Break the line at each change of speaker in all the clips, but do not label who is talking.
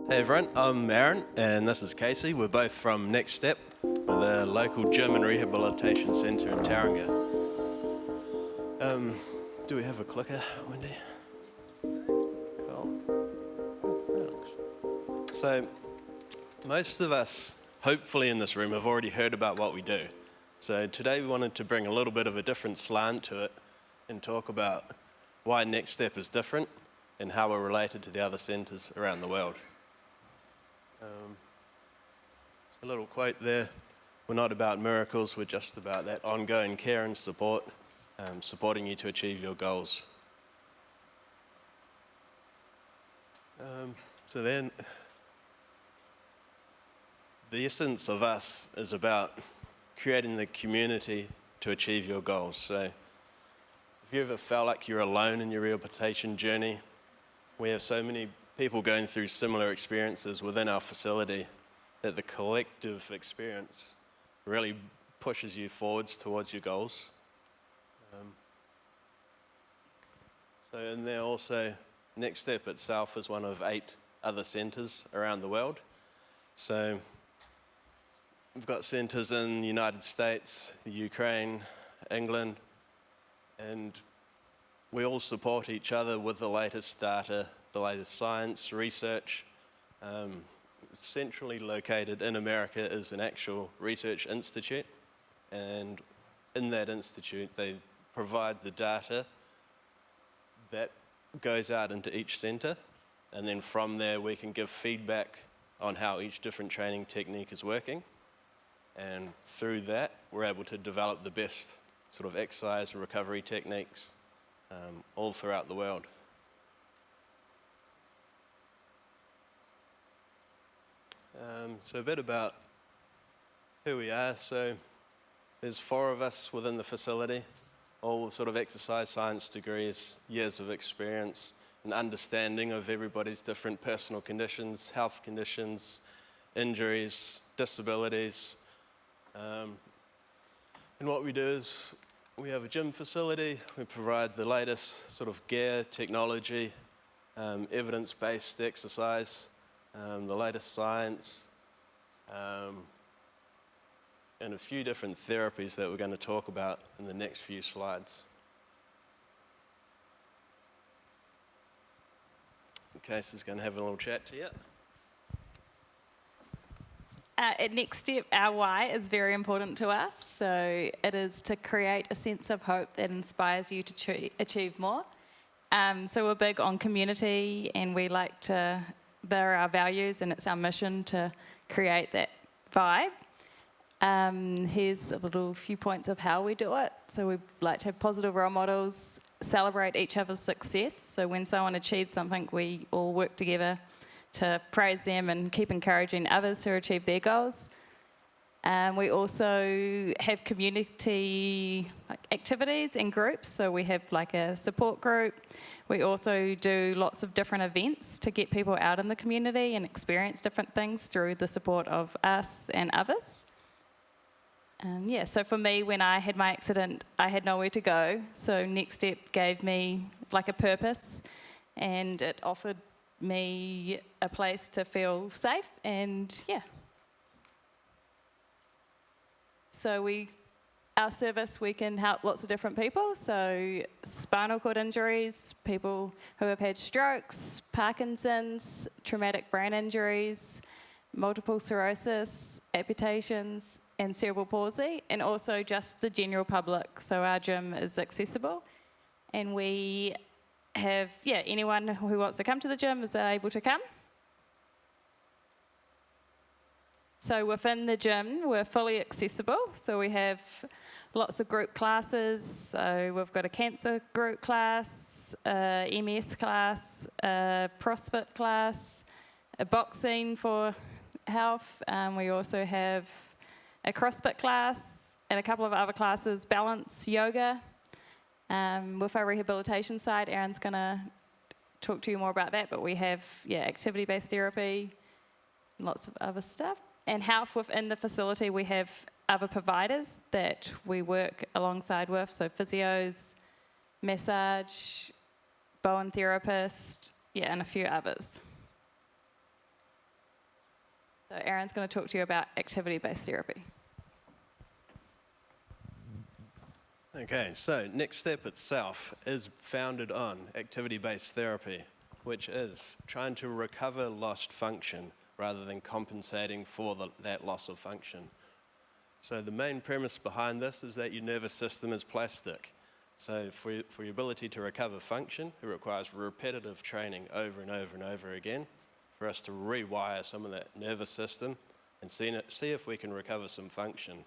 Hey everyone, I'm Aaron and this is Casey. We're both from NextStep, with a local gym and rehabilitation centre in Tauranga. Do we have a clicker, Wendy? Cool. Thanks. So, most of us, hopefully in this room, have already heard about what we do. So today we wanted to bring a little bit of a different slant to it and talk about why NextStep is different and how we're related to the other centres around the world. A little quote there, we're not about miracles, we're just about that ongoing care and support, supporting you to achieve your goals. So then, the essence of us is about creating the community to achieve your goals. So if you ever felt like you're alone in your rehabilitation journey, we have so many people going through similar experiences within our facility that the collective experience really pushes you forwards towards your goals. And then also, NextStep itself is one of 8 other centres around the world. So we've got centres in the United States, the Ukraine, England, and we all support each other with the latest data, the latest science, research. Centrally located in America is an actual research institute, and in that institute they provide the data that goes out into each centre, and then from there we can give feedback on how each different training technique is working, and through that we're able to develop the best sort of exercise and recovery techniques all throughout the world. So a bit about who we are. So there's 4 of us within the facility, all with sort of exercise science degrees, years of experience, and understanding of everybody's different personal conditions, health conditions, injuries, disabilities. And what we do is we have a gym facility, we provide the latest sort of gear, technology, evidence-based exercise, the latest science, and a few different therapies that we're going to talk about in the next few slides. Casey's going to have a little chat to you.
At NextStep, our why is very important to us. So it is to create a sense of hope that inspires you to achieve more. So we're big on community, and we like to, they're our values, and it's our mission to create that vibe. Here's a little few points of how we do it. So we like to have positive role models, celebrate each other's success. So when someone achieves something, we all work together to praise them and keep encouraging others to achieve their goals. We also have community activities and groups. So we have like a support group. We also do lots of different events to get people out in the community and experience different things through the support of us and others. So for me, when I had my accident, I had nowhere to go. So NextStep gave me like a purpose, and it offered me a place to feel safe, and So our service, we can help lots of different people. So spinal cord injuries, people who have had strokes, Parkinson's, traumatic brain injuries, multiple sclerosis, amputations, and cerebral palsy, and also just the general public. So our gym is accessible, and we have, anyone who wants to come to the gym is able to come. So within the gym, we're fully accessible. So we have lots of group classes. So we've got a cancer group class, a MS class, a CrossFit class, a boxing for health. We also have a CrossFit class and a couple of other classes, balance, yoga. With our rehabilitation side, Aaron's going to talk to you more about that, but we have activity-based therapy, lots of other stuff. And health within the facility, we have other providers that we work alongside with, so physios, massage, Bowen therapist, and a few others. So Aaron's going to talk to you about activity-based therapy.
Okay, so NextStep itself is founded on activity-based therapy, which is trying to recover lost function rather than compensating for that loss of function. So the main premise behind this is that your nervous system is plastic. So for your ability to recover function, it requires repetitive training over and over and over again for us to rewire some of that nervous system and see if we can recover some function.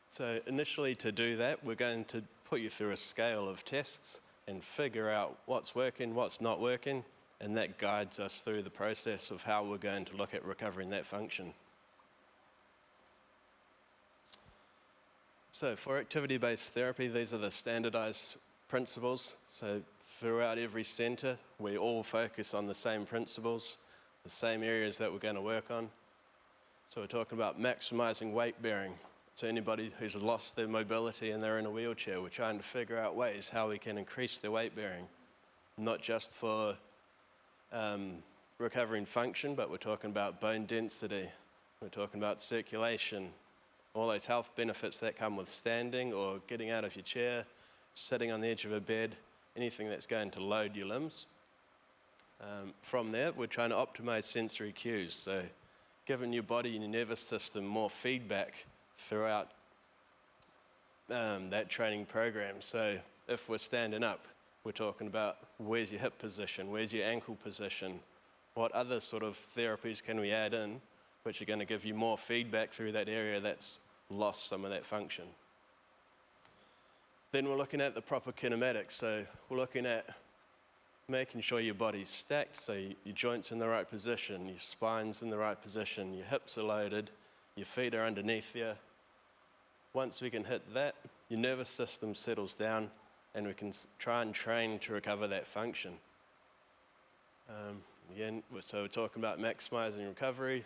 So initially, to do that, we're going to put you through a scale of tests and figure out what's working, what's not working, and that guides us through the process of how we're going to look at recovering that function. So for activity-based therapy, these are the standardized principles. So throughout every center, we all focus on the same principles, the same areas that we're going to work on. So we're talking about maximizing weight bearing. So anybody who's lost their mobility and they're in a wheelchair, we're trying to figure out ways how we can increase their weight bearing, not just for recovering function, but we're talking about bone density, we're talking about circulation, all those health benefits that come with standing or getting out of your chair, sitting on the edge of a bed, anything that's going to load your limbs. From there, we're trying to optimize sensory cues, so giving your body and your nervous system more feedback throughout that training program. So if we're standing up, we're talking about where's your hip position, where's your ankle position, what other sort of therapies can we add in which are going to give you more feedback through that area that's lost some of that function. Then we're looking at the proper kinematics, so we're looking at making sure your body's stacked, so your joints in the right position, your spine's in the right position, your hips are loaded, your feet are underneath you. Once we can hit that, your nervous system settles down and we can try and train to recover that function. Again, so we're talking about maximizing recovery,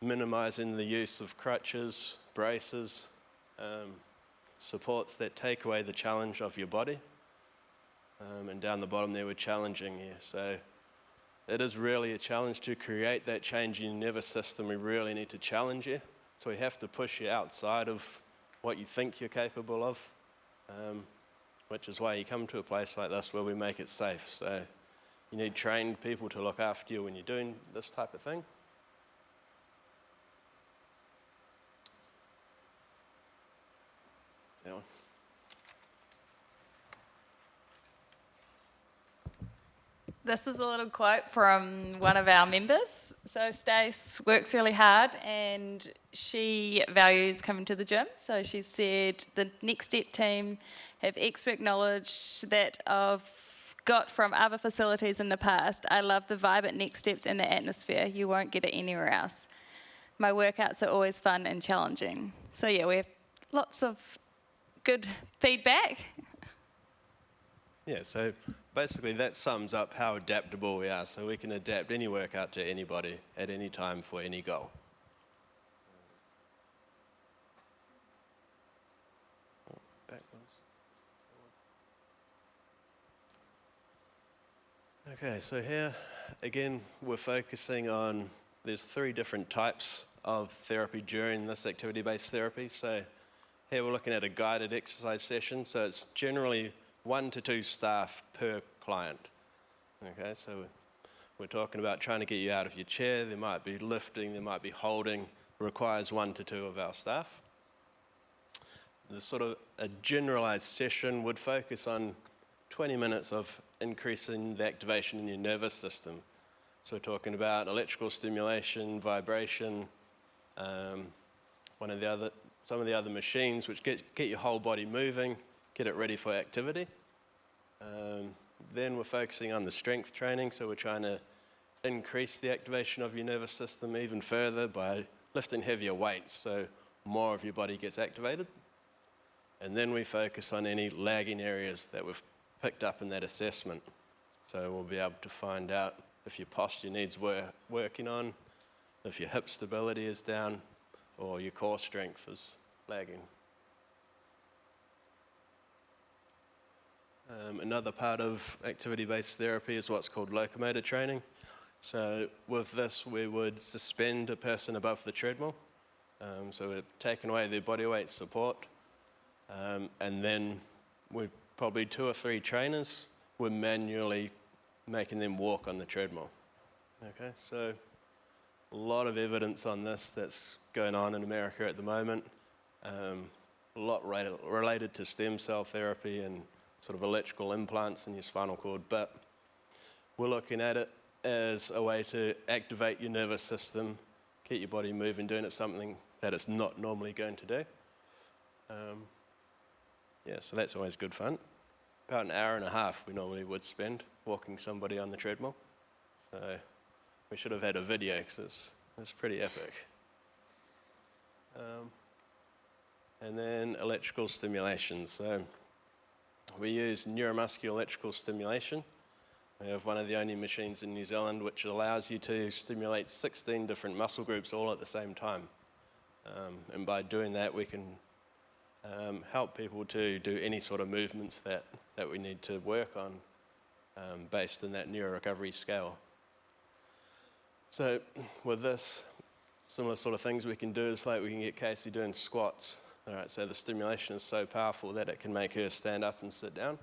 minimizing the use of crutches, braces, supports that take away the challenge of your body. And down the bottom there, we're challenging you. So it is really a challenge to create that change in your nervous system. We really need to challenge you. So we have to push you outside of what you think you're capable of, which is why you come to a place like this where we make it safe. So you need trained people to look after you when you're doing this type of thing. That one.
This is a little quote from one of our members. So Stace works really hard and she values coming to the gym. So she said the NextStep team have expert knowledge that I've got from other facilities in the past. I love the vibe at NextSteps and the atmosphere. You won't get it anywhere else. My workouts are always fun and challenging. So yeah, we have lots of good feedback.
Yeah, so basically that sums up how adaptable we are. So we can adapt any workout to anybody at any time for any goal. Okay, so here again we're focusing on, there's 3 different types of therapy during this activity-based therapy. So here we're looking at a guided exercise session, so it's generally 1 to 2 staff per client. Okay, so we're talking about trying to get you out of your chair. There might be lifting, there might be holding. It requires 1 to 2 of our staff. The sort of a generalized session would focus on 20 minutes of increasing the activation in your nervous system. So we're talking about electrical stimulation, vibration, some of the other machines which get your whole body moving, get it ready for activity. Then we're focusing on the strength training, so we're trying to increase the activation of your nervous system even further by lifting heavier weights, so more of your body gets activated. And then we focus on any lagging areas that we've picked up in that assessment. So we'll be able to find out if your posture needs working on, if your hip stability is down, or your core strength is lagging. Another part of activity-based therapy is what's called locomotor training. So with this, we would suspend a person above the treadmill. So we've taken away their body weight support. And then with probably 2 or 3 trainers, we're manually making them walk on the treadmill. Okay, so a lot of evidence on this that's going on in America at the moment. A lot related to stem cell therapy and sort of electrical implants in your spinal cord, but we're looking at it as a way to activate your nervous system, keep your body moving, doing it something that it's not normally going to do. Yeah, so that's always good fun. About an hour and a half we normally would spend walking somebody on the treadmill. So we should have had a video because it's pretty epic. And then electrical stimulation. So we use neuromuscular electrical stimulation. We have one of the only machines in New Zealand which allows you to stimulate 16 different muscle groups all at the same time. And by doing that, we can help people to do any sort of movements that we need to work on based on that neuro-recovery scale. So with this, similar sort of things we can do is like we can get Casey doing squats. All right, so the stimulation is so powerful that it can make her stand up and sit down.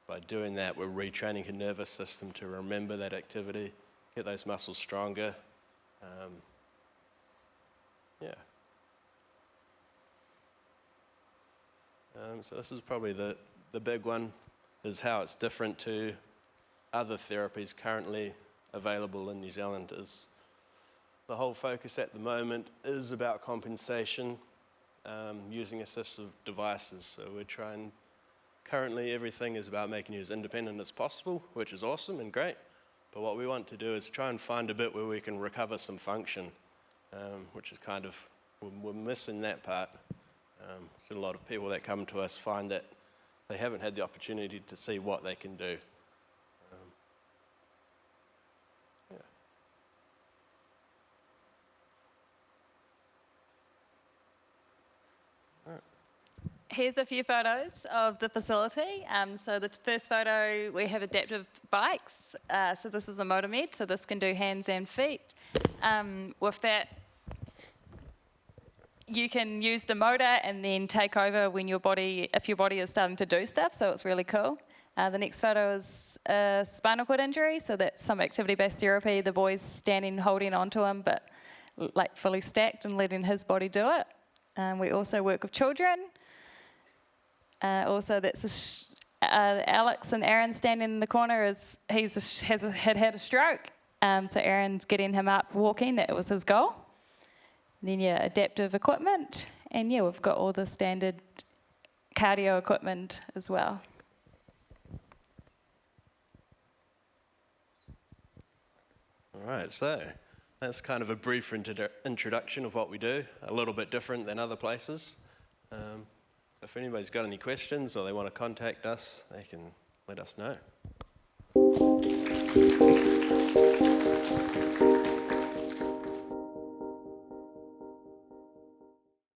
By doing that, we're retraining her nervous system to remember that activity, get those muscles stronger. Yeah. So this is probably the big one, is how it's different to other therapies currently available in New Zealand. Is the whole focus at the moment is about compensation using assistive devices. So we're trying, currently everything is about making you as independent as possible, which is awesome and great. But what we want to do is try and find a bit where we can recover some function, which is kind of, we're missing that part. So a lot of people that come to us find that they haven't had the opportunity to see what they can do. Yeah. All right.
Here's a few photos of the facility. So the first photo, we have adaptive bikes. So this is a MotorMed, so this can do hands and feet. With that, you can use the motor and then take over when if your body is starting to do stuff, so it's really cool. The next photo is a spinal cord injury, so that's some activity-based therapy. The boy's standing, holding onto him, but like fully stacked and letting his body do it. We also work with children. Also, that's Alex and Aaron standing in the corner. Had a stroke, so Aaron's getting him up walking. That was his goal. Then, yeah, adaptive equipment. And, yeah, we've got all the standard cardio equipment as well.
All right, so that's kind of a brief introduction of what we do, a little bit different than other places. If anybody's got any questions or they want to contact us, they can let us know.